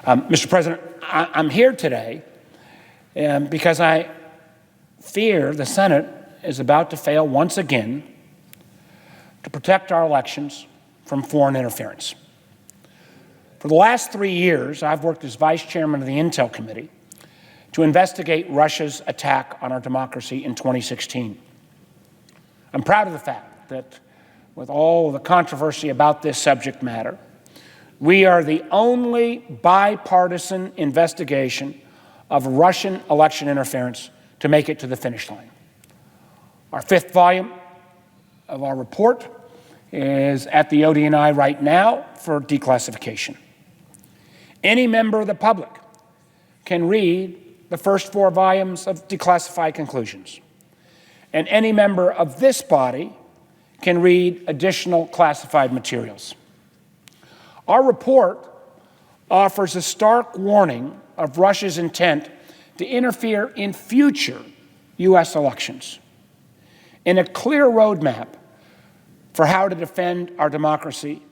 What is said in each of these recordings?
Mr. President, I'm here today because I fear the Senate is about to fail once again to protect our elections from foreign interference. For the last 3 years, I've worked as Vice Chairman of the Intel Committee to investigate Russia's attack on our democracy in 2016. I'm proud of the fact that with all the controversy about this subject matter, we are the only bipartisan investigation of Russian election interference to make it to the finish line. Our 5th volume of our report is at the ODNI right now for declassification. Any member of the public can read the first 4 volumes of declassified conclusions, and any member of this body can read additional classified materials. Our report offers a stark warning of Russia's intent to interfere in future U.S. elections and a clear roadmap for how to defend our democracy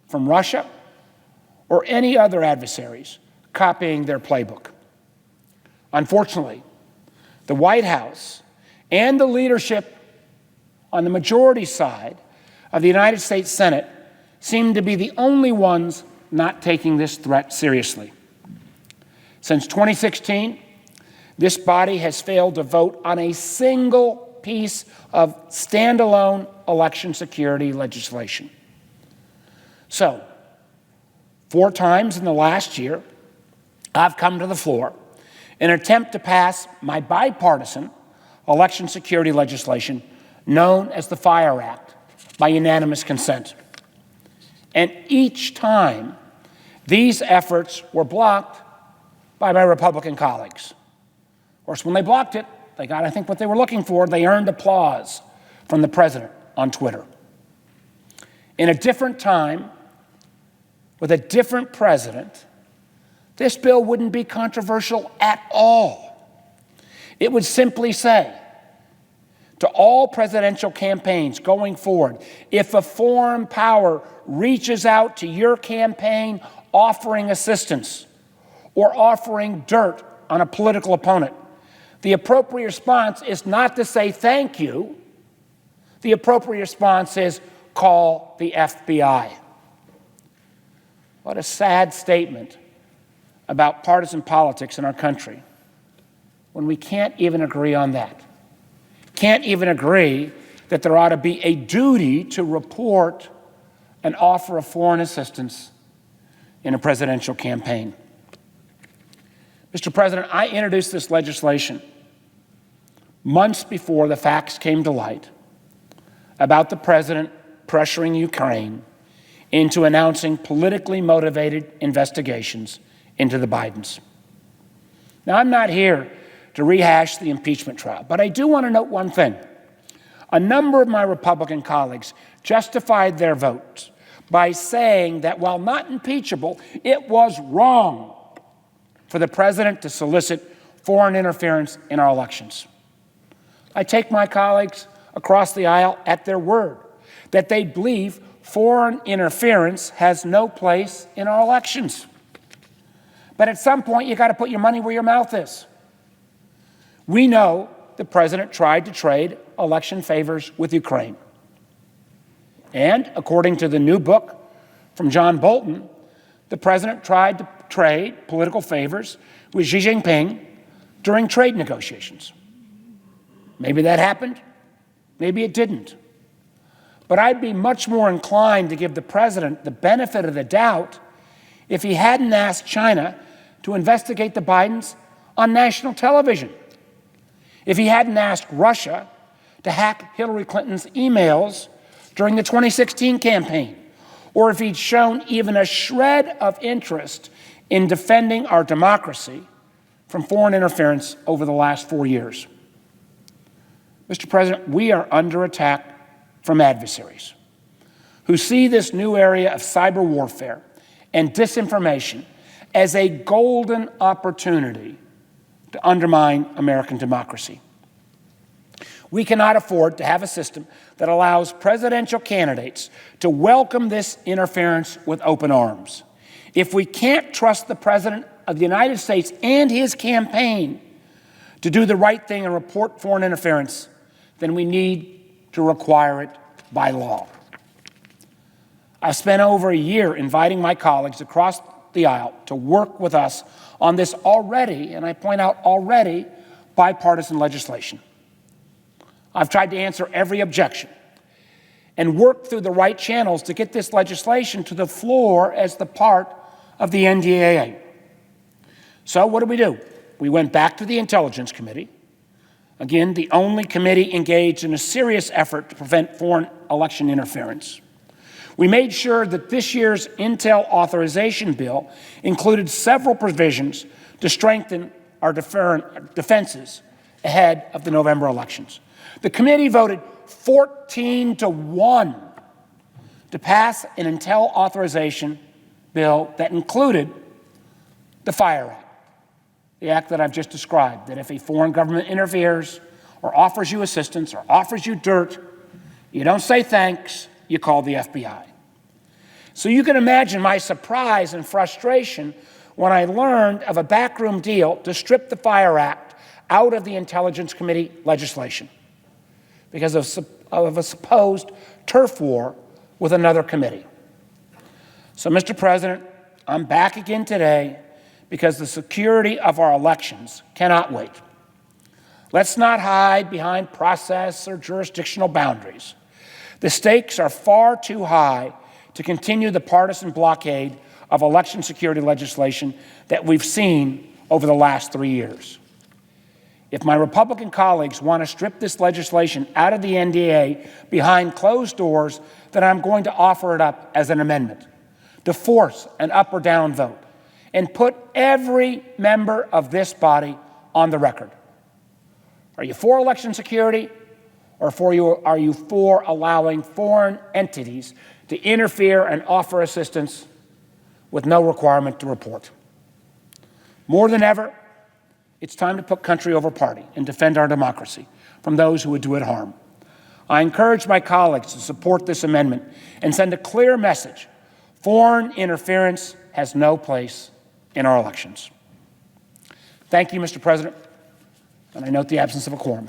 from Russia or any other adversaries copying their playbook. Unfortunately, the White House and the leadership on the majority side of the United States Senate seem to be the only ones not taking this threat seriously. Since 2016, this body has failed to vote on a single piece of standalone election security legislation. So, 4 times in the last year, I've come to the floor in an attempt to pass my bipartisan election security legislation known as the FIRE Act by unanimous consent. And each time, these efforts were blocked by my Republican colleagues. Of course, when they blocked it, they got, I think, what they were looking for. They earned applause from the president on Twitter. In a different time, with a different president, this bill wouldn't be controversial at all. It would simply say to all presidential campaigns going forward, if a foreign power reaches out to your campaign offering assistance or offering dirt on a political opponent, the appropriate response is not to say thank you. The appropriate response is call the FBI. What a sad statement about partisan politics in our country when we can't even agree on that. Can't even agree that there ought to be a duty to report an offer of foreign assistance in a presidential campaign. Mr. President, I introduced this legislation months before the facts came to light about the president pressuring Ukraine into announcing politically motivated investigations into the Bidens. Now, I'm not here to rehash the impeachment trial, but I do want to note one thing. A number of my Republican colleagues justified their votes by saying that while not impeachable, it was wrong for the president to solicit foreign interference in our elections. I take my colleagues across the aisle at their word that they believe foreign interference has no place in our elections. But at some point, you got to put your money where your mouth is. We know the president tried to trade election favors with Ukraine. And according to the new book from John Bolton, the president tried to trade political favors with Xi Jinping during trade negotiations. Maybe that happened, maybe it didn't. But I'd be much more inclined to give the president the benefit of the doubt if he hadn't asked China to investigate the Bidens on national television, if he hadn't asked Russia to hack Hillary Clinton's emails during the 2016 campaign, or if he'd shown even a shred of interest in defending our democracy from foreign interference over the last 4 years. Mr. President, we are under attack from adversaries who see this new area of cyber warfare and disinformation as a golden opportunity to undermine American democracy. We cannot afford to have a system that allows presidential candidates to welcome this interference with open arms. If we can't trust the President of the United States and his campaign to do the right thing and report foreign interference, then we need to require it by law. I've spent over a year inviting my colleagues across the aisle to work with us on this already, and I point out already, bipartisan legislation. I've tried to answer every objection and work through the right channels to get this legislation to the floor as the part of the NDAA. So what do? We went back to the Intelligence Committee, again, the only committee engaged in a serious effort to prevent foreign election interference. We made sure that this year's Intel authorization bill included several provisions to strengthen our defenses ahead of the November elections. The committee voted 14-1 to pass an Intel authorization bill that included the FIRE Act, the act that I've just described, that if a foreign government interferes or offers you assistance or offers you dirt, you don't say thanks, you call the FBI. So you can imagine my surprise and frustration when I learned of a backroom deal to strip the FIRE Act out of the Intelligence Committee legislation because of a supposed turf war with another committee. So, Mr. President, I'm back again today because the security of our elections cannot wait. Let's not hide behind process or jurisdictional boundaries. The stakes are far too high to continue the partisan blockade of election security legislation that we've seen over the last 3 years. If my Republican colleagues want to strip this legislation out of the NDAA behind closed doors, then I'm going to offer it up as an amendment to force an up or down vote and put every member of this body on the record. Are you for election security, or are you for allowing foreign entities to interfere and offer assistance with no requirement to report? More than ever, it's time to put country over party and defend our democracy from those who would do it harm. I encourage my colleagues to support this amendment and send a clear message: foreign interference has no place in our elections. Thank you, Mr. President, and I note the absence of a quorum.